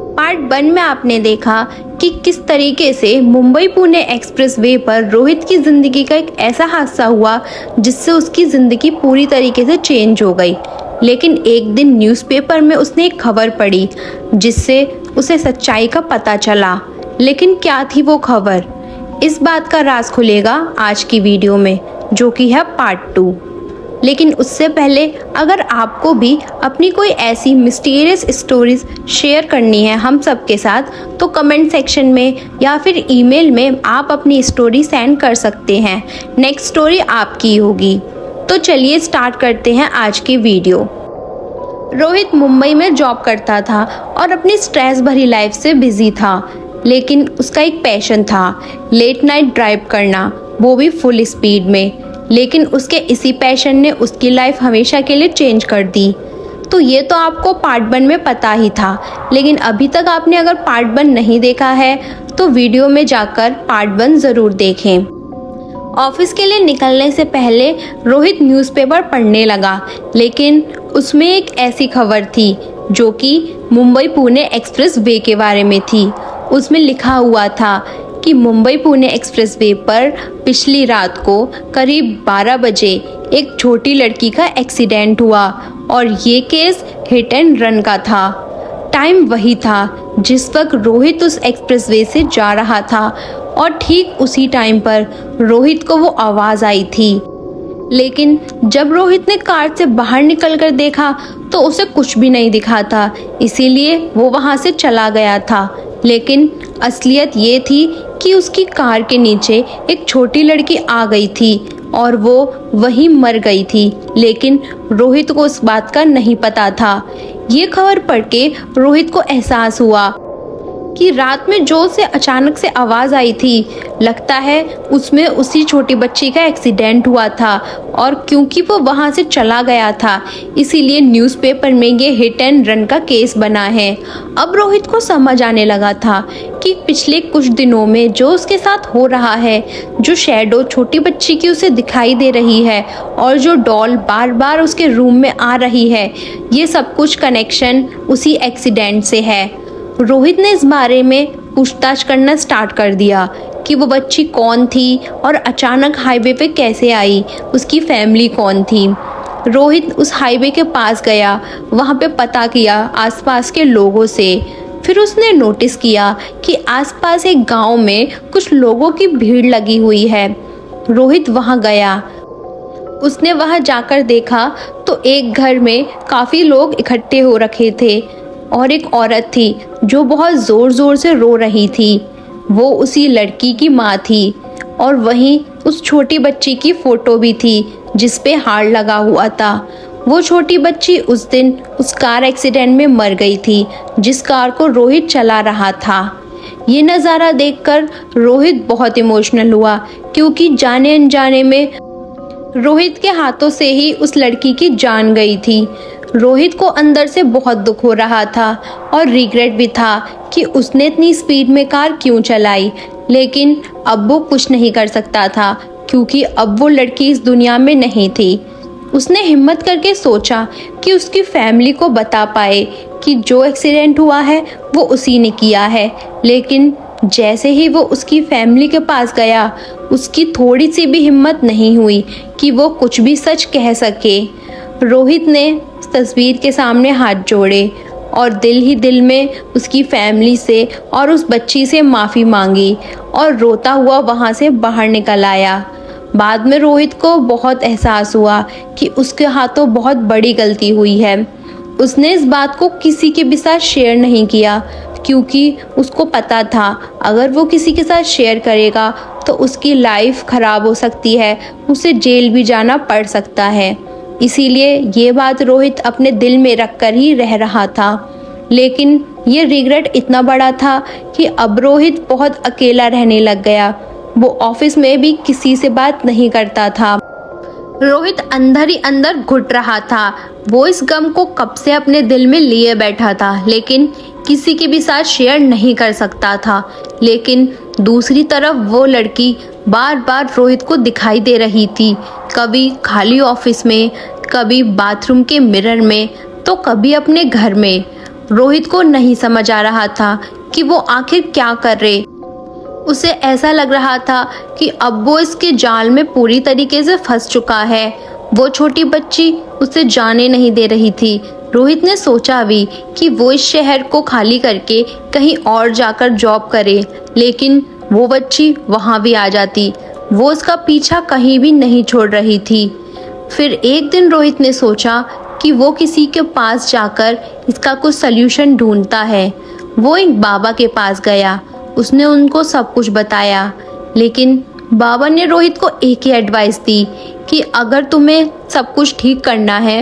Part 1 में आपने देखा कि किस तरीके से मुंबई पुणे एक्सप्रेसवे पर रोहित की ज़िंदगी का एक ऐसा हादसा हुआ जिससे उसकी ज़िंदगी पूरी तरीके से चेंज हो गई। लेकिन एक दिन न्यूज़पेपर में उसने एक खबर पढ़ी जिससे उसे सच्चाई का पता चला। लेकिन क्या थी वो खबर? इस बात का राज खुलेगा आज की वीडियो में, जो कि है पार्ट 2। लेकिन उससे पहले अगर आपको भी अपनी कोई ऐसी मिस्टीरियस स्टोरीज शेयर करनी है हम सब के साथ, तो कमेंट सेक्शन में या फिर ईमेल में आप अपनी स्टोरी सेंड कर सकते हैं। नेक्स्ट स्टोरी आपकी होगी। तो चलिए स्टार्ट करते हैं आज की वीडियो। रोहित मुंबई में जॉब करता था और अपनी स्ट्रेस भरी लाइफ से बिजी था, लेकिन उसका एक पैशन था, लेट नाइट ड्राइव करना, वो भी फुल स्पीड में। लेकिन उसके इसी पैशन ने उसकी लाइफ हमेशा के लिए चेंज कर दी। तो ये तो आपको पार्ट 1 में पता ही था, लेकिन अभी तक आपने अगर पार्ट 1 नहीं देखा है तो वीडियो में जाकर पार्ट 1 ज़रूर देखें। ऑफिस के लिए निकलने से पहले रोहित न्यूज़पेपर पढ़ने लगा, लेकिन उसमें एक ऐसी खबर थी जो कि मुंबई पुणे एक्सप्रेस वे के बारे में थी। उसमें लिखा हुआ था कि मुंबई पुणे एक्सप्रेसवे पर पिछली रात को करीब 12 बजे एक छोटी लड़की का एक्सीडेंट हुआ और ये केस हिट एंड रन का था। टाइम वही था जिस वक्त रोहित उस एक्सप्रेसवे से जा रहा था और ठीक उसी टाइम पर रोहित को वो आवाज़ आई थी। लेकिन जब रोहित ने कार से बाहर निकलकर देखा तो उसे कुछ भी नहीं दिखा था, इसीलिए वो वहाँ से चला गया था। लेकिन असलियत ये थी कि उसकी कार के नीचे एक छोटी लड़की आ गई थी और वो वहीं मर गई थी, लेकिन रोहित को उस बात का नहीं पता था। ये खबर पढ़ के रोहित को एहसास हुआ कि रात में जोर से अचानक से आवाज़ आई थी। लगता है उसमें उसी छोटी बच्ची का एक्सीडेंट हुआ था और क्योंकि वो वहाँ से चला गया था, इसीलिए न्यूज़पेपर में ये हिट एंड रन का केस बना है। अब रोहित को समझ आने लगा था कि पिछले कुछ दिनों में जो उसके साथ हो रहा है, जो शैडो छोटी बच्ची की उसे दिखाई दे रही है और जो डॉल बार बार उसके रूम में आ रही है, ये सब कुछ कनेक्शन उसी एक्सीडेंट से है। रोहित ने इस बारे में पूछताछ करना स्टार्ट कर दिया कि वो बच्ची कौन थी और अचानक हाईवे पे कैसे आई, उसकी फैमिली कौन थी। रोहित उस हाईवे के पास गया, वहाँ पे पता किया आसपास के लोगों से। फिर उसने नोटिस किया कि आसपास एक गांव में कुछ लोगों की भीड़ लगी हुई है। रोहित वहाँ गया। उसने वहाँ जाकर देखा तो एक घर में काफ़ी लोग इकट्ठे हो रखे थे और एक औरत थी जो बहुत ज़ोर ज़ोर से रो रही थी। वो उसी लड़की की माँ थी और वहीं उस छोटी बच्ची की फ़ोटो भी थी जिस पे हार लगा हुआ था। वो छोटी बच्ची उस दिन उस कार एक्सीडेंट में मर गई थी जिस कार को रोहित चला रहा था। ये नज़ारा देखकर रोहित बहुत इमोशनल हुआ, क्योंकि जाने अनजाने में रोहित के हाथों से ही उस लड़की की जान गई थी। रोहित को अंदर से बहुत दुख हो रहा था और रिग्रेट भी था कि उसने इतनी स्पीड में कार क्यों चलाई। लेकिन अब वो कुछ नहीं कर सकता था, क्योंकि अब वो लड़की इस दुनिया में नहीं थी। उसने हिम्मत करके सोचा कि उसकी फैमिली को बता पाए कि जो एक्सीडेंट हुआ है वो उसी ने किया है। लेकिन जैसे ही वो उसकी फैमिली के पास गया, उसकी थोड़ी सी भी हिम्मत नहीं हुई कि वो कुछ भी सच कह सके। रोहित ने तस्वीर के सामने हाथ जोड़े और दिल ही दिल में उसकी फैमिली से और उस बच्ची से माफ़ी मांगी और रोता हुआ वहाँ से बाहर निकल आया। बाद में रोहित को बहुत एहसास हुआ कि उसके हाथों बहुत बड़ी गलती हुई है। उसने इस बात को किसी के भी साथ शेयर नहीं किया, क्योंकि उसको पता था अगर वो किसी के साथ शेयर करेगा तो उसकी लाइफ ख़राब हो सकती है, उसे जेल भी जाना पड़ सकता है। इसीलिए ये बात रोहित अपने दिल में रख कर ही रह रहा था। लेकिन ये रिग्रेट इतना बड़ा था कि अब रोहित बहुत अकेला रहने लग गया। वो ऑफिस में भी किसी से बात नहीं करता था। रोहित अंदर ही अंदर घुट रहा था। वो इस गम को कब से अपने दिल में लिए बैठा था, लेकिन किसी के भी साथ शेयर नहीं कर सकता था। लेकिन दूसरी तरफ वो लड़की बार बार रोहित को दिखाई दे रही थी, कभी खाली ऑफिस में, कभी बाथरूम के मिरर में, तो कभी अपने घर में। रोहित को नहीं समझ आ रहा था कि वो आखिर क्या कर रहे। उसे ऐसा लग रहा था कि अब वो इसके जाल में पूरी तरीके से फंस चुका है। वो छोटी बच्ची उसे जाने नहीं दे रही थी। रोहित ने सोचा भी कि वो इस शहर को खाली करके कहीं और जाकर जॉब करे, लेकिन वो बच्ची वहाँ भी आ जाती। वो उसका पीछा कहीं भी नहीं छोड़ रही थी। फिर एक दिन रोहित ने सोचा कि वो किसी के पास जाकर इसका कुछ सल्यूशन ढूंढता है। वो एक बाबा के पास गया। उसने उनको सब कुछ बताया, लेकिन बाबा ने रोहित को एक ही एडवाइस दी कि अगर तुम्हें सब कुछ ठीक करना है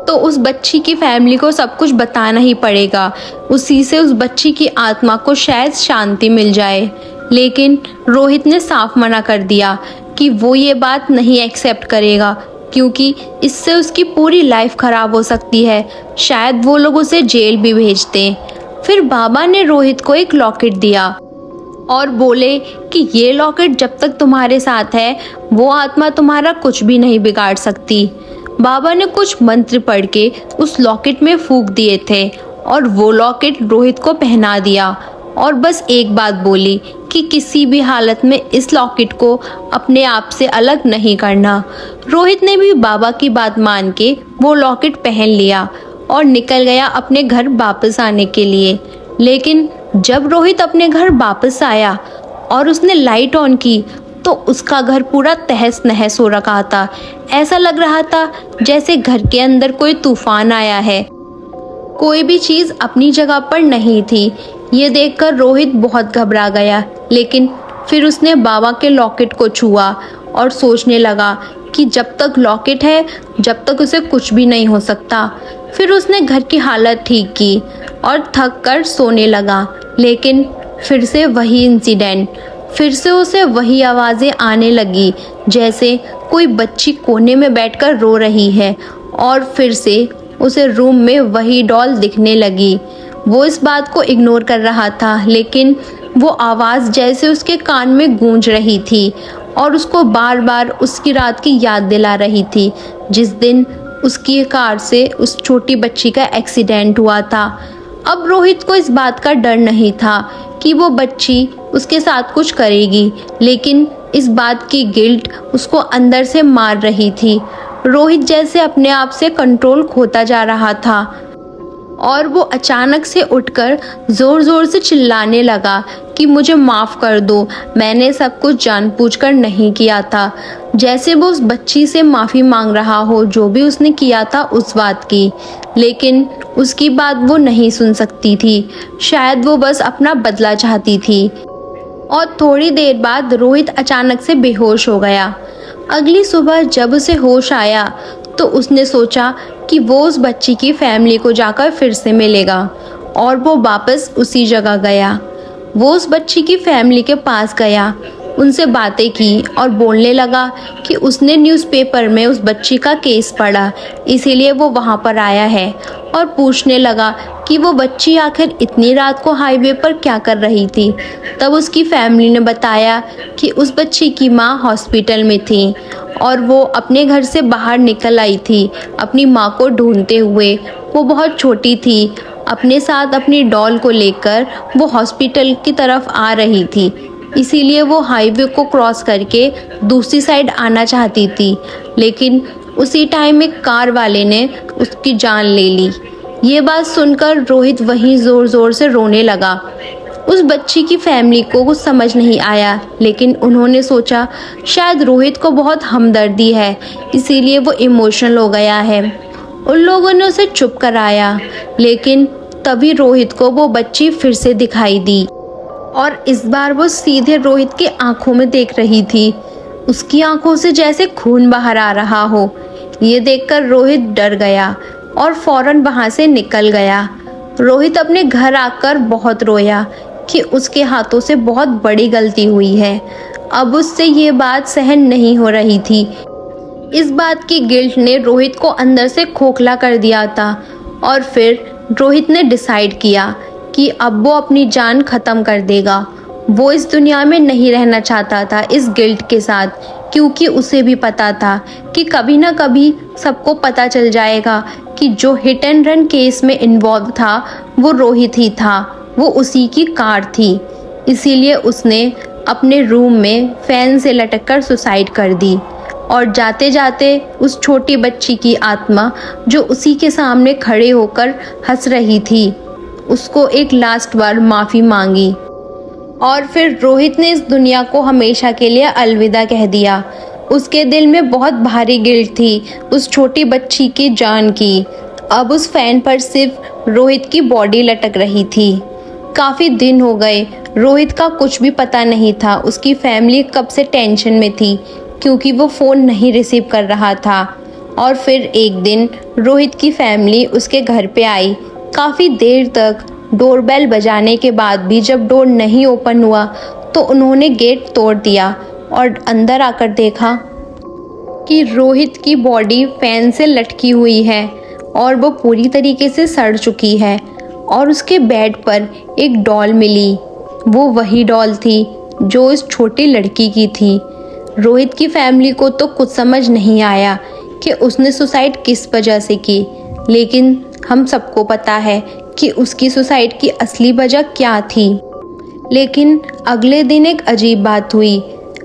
तो उस बच्ची की फैमिली को सब कुछ बताना ही पड़ेगा। उसी से उस बच्ची की आत्मा को शायद शांति मिल जाए। लेकिन रोहित ने साफ मना कर दिया कि वो ये बात नहीं एक्सेप्ट करेगा, क्योंकि इससे उसकी पूरी लाइफ खराब हो सकती है। शायद वो लोग उसे जेल भी भेज दें। फिर बाबा ने रोहित को एक लॉकेट दिया और बोले कि ये लॉकेट जब तक तुम्हारे साथ है वो आत्मा तुम्हारा कुछ भी नहीं बिगाड़ सकती। बाबा ने कुछ मंत्र पढ़ के उस लॉकेट में फूंक दिए थे और वो लॉकेट रोहित को पहना दिया और बस एक बात बोली कि किसी भी हालत में इस लॉकेट को अपने आप से अलग नहीं करना। रोहित ने भी बाबा की बात मान के वो लॉकेट पहन लिया और निकल गया अपने घर वापस आने के लिए। लेकिन जब रोहित अपने घर वापस आया और उसने लाइट ऑन की तो उसका घर पूरा तहस नहस हो रखा था। ऐसा लग रहा था जैसे घर के अंदर कोई तूफान आया है। कोई भी चीज़ अपनी जगह पर नहीं थी। ये देखकर रोहित बहुत घबरा गया, लेकिन फिर उसने बाबा के लॉकेट को छुआ और सोचने लगा कि जब तक लॉकेट है जब तक उसे कुछ भी नहीं हो सकता। फिर उसने घर की हालत ठीक की और थक कर सोने लगा। लेकिन फिर से वही इंसिडेंट, फिर से उसे वही आवाज़ें आने लगी जैसे कोई बच्ची कोने में बैठकर रो रही है, और फिर से उसे रूम में वही डॉल दिखने लगी। वो इस बात को इग्नोर कर रहा था, लेकिन वो आवाज़ जैसे उसके कान में गूंज रही थी और उसको बार बार उसकी रात की याद दिला रही थी जिस दिन उसकी कार से उस छोटी बच्ची का एक्सीडेंट हुआ था। अब रोहित को इस बात का डर नहीं था कि वो बच्ची उसके साथ कुछ करेगी, लेकिन इस बात की गिल्ट उसको अंदर से मार रही थी। रोहित जैसे अपने आप से कंट्रोल खोता जा रहा था और वो अचानक से उठकर ज़ोर ज़ोर से चिल्लाने लगा कि मुझे माफ़ कर दो, मैंने सब कुछ जानबूझकर नहीं किया था। जैसे वो उस बच्ची से माफ़ी मांग रहा हो जो भी उसने किया था उस बात की। लेकिन उसकी बात वो नहीं सुन सकती थी। शायद वो बस अपना बदला चाहती थी। और थोड़ी देर बाद रोहित अचानक से बेहोश हो गया। अगली सुबह जब उसे होश आया तो उसने सोचा कि वो उस बच्ची की फैमिली को जाकर फिर से मिलेगा, और वो वापस उसी जगह गया। वो उस बच्ची की फैमिली के पास गया, उनसे बातें की और बोलने लगा कि उसने न्यूज़पेपर में उस बच्ची का केस पढ़ा, इसीलिए वो वहाँ पर आया है। और पूछने लगा कि वो बच्ची आखिर इतनी रात को हाईवे पर क्या कर रही थी। तब उसकी फैमिली ने बताया कि उस बच्ची की माँ हॉस्पिटल में थी और वो अपने घर से बाहर निकल आई थी अपनी माँ को ढूंढते हुए। वो बहुत छोटी थी। अपने साथ अपनी डॉल को लेकर वो हॉस्पिटल की तरफ आ रही थी, इसीलिए वो हाईवे को क्रॉस करके दूसरी साइड आना चाहती थी, लेकिन उसी टाइम एक कार वाले ने उसकी जान ले ली। ये बात सुनकर रोहित वहीं ज़ोर ज़ोर से रोने लगा। उस बच्ची की फैमिली को कुछ समझ नहीं आया, लेकिन उन्होंने सोचा शायद रोहित को बहुत हमदर्दी है, इसीलिए वो इमोशनल हो गया है। उन लोगों ने उसे चुप कराया, लेकिन तभी रोहित को वो बच्ची फिर से दिखाई दी और इस बार वो सीधे रोहित की आंखों में देख रही थी। उसकी आंखों से जैसे खून बाहर आ रहा हो। ये देखकर रोहित डर गया और फौरन वहाँ से निकल गया। रोहित अपने घर आकर बहुत रोया कि उसके हाथों से बहुत बड़ी गलती हुई है। अब उससे ये बात सहन नहीं हो रही थी। इस बात की गिल्ट ने रोहित को अंदर से खोखला कर दिया था और फिर रोहित ने डिसाइड किया कि अब वो अपनी जान ख़त्म कर देगा। वो इस दुनिया में नहीं रहना चाहता था इस गिल्ट के साथ, क्योंकि उसे भी पता था कि कभी ना कभी सबको पता चल जाएगा कि जो हिट एंड रन केस में इन्वॉल्व था वो रोहित ही था, वो उसी की कार थी। इसीलिए उसने अपने रूम में फैन से लटक कर सुसाइड कर दी और जाते जाते उस छोटी बच्ची की आत्मा जो उसी के सामने खड़े होकर हंस रही थी, उसको एक लास्ट बार माफ़ी मांगी और फिर रोहित ने इस दुनिया को हमेशा के लिए अलविदा कह दिया। उसके दिल में बहुत भारी गिल्ट थी उस छोटी बच्ची की जान की। अब उस फैन पर सिर्फ रोहित की बॉडी लटक रही थी। काफ़ी दिन हो गए, रोहित का कुछ भी पता नहीं था। उसकी फैमिली कब से टेंशन में थी क्योंकि वो फ़ोन नहीं रिसीव कर रहा था। और फिर एक दिन रोहित की फैमिली उसके घर पे आई। काफ़ी देर तक डोरबेल बजाने के बाद भी जब डोर नहीं ओपन हुआ तो उन्होंने गेट तोड़ दिया और अंदर आकर देखा कि रोहित की बॉडी फैन से लटकी हुई है और वो पूरी तरीके से सड़ चुकी है। और उसके बेड पर एक डॉल मिली। वो वही डॉल थी जो इस छोटी लड़की की थी। रोहित की फैमिली को तो कुछ समझ नहीं आया कि उसने सुसाइड किस वजह से की, लेकिन हम सबको पता है कि उसकी सुसाइड की असली वजह क्या थी। लेकिन अगले दिन एक अजीब बात हुई।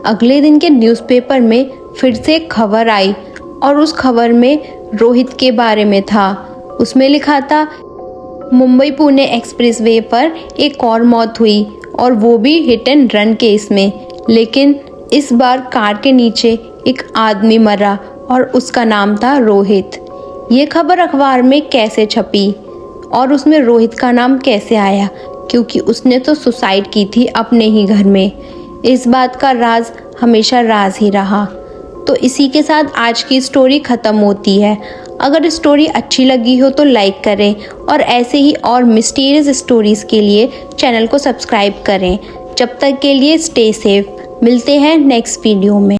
अगले दिन के न्यूज़पेपर में फिर से एक खबर आई और उस खबर में रोहित के बारे में था। उसमें लिखा था मुंबई पुणे एक्सप्रेसवे पर एक और मौत हुई और वो भी हिट एंड रन केस में। लेकिन इस बार कार के नीचे एक आदमी मरा और उसका नाम था रोहित। ये खबर अखबार में कैसे छपी और उसमें रोहित का नाम कैसे आया, क्योंकि उसने तो सुसाइड की थी अपने ही घर में। इस बात का राज हमेशा राज ही रहा। तो इसी के साथ आज की स्टोरी ख़त्म होती है। अगर स्टोरी अच्छी लगी हो तो लाइक करें और ऐसे ही और मिस्टीरियस स्टोरीज़ के लिए चैनल को सब्सक्राइब करें। जब तक के लिए स्टे सेफ। मिलते हैं नेक्स्ट वीडियो में।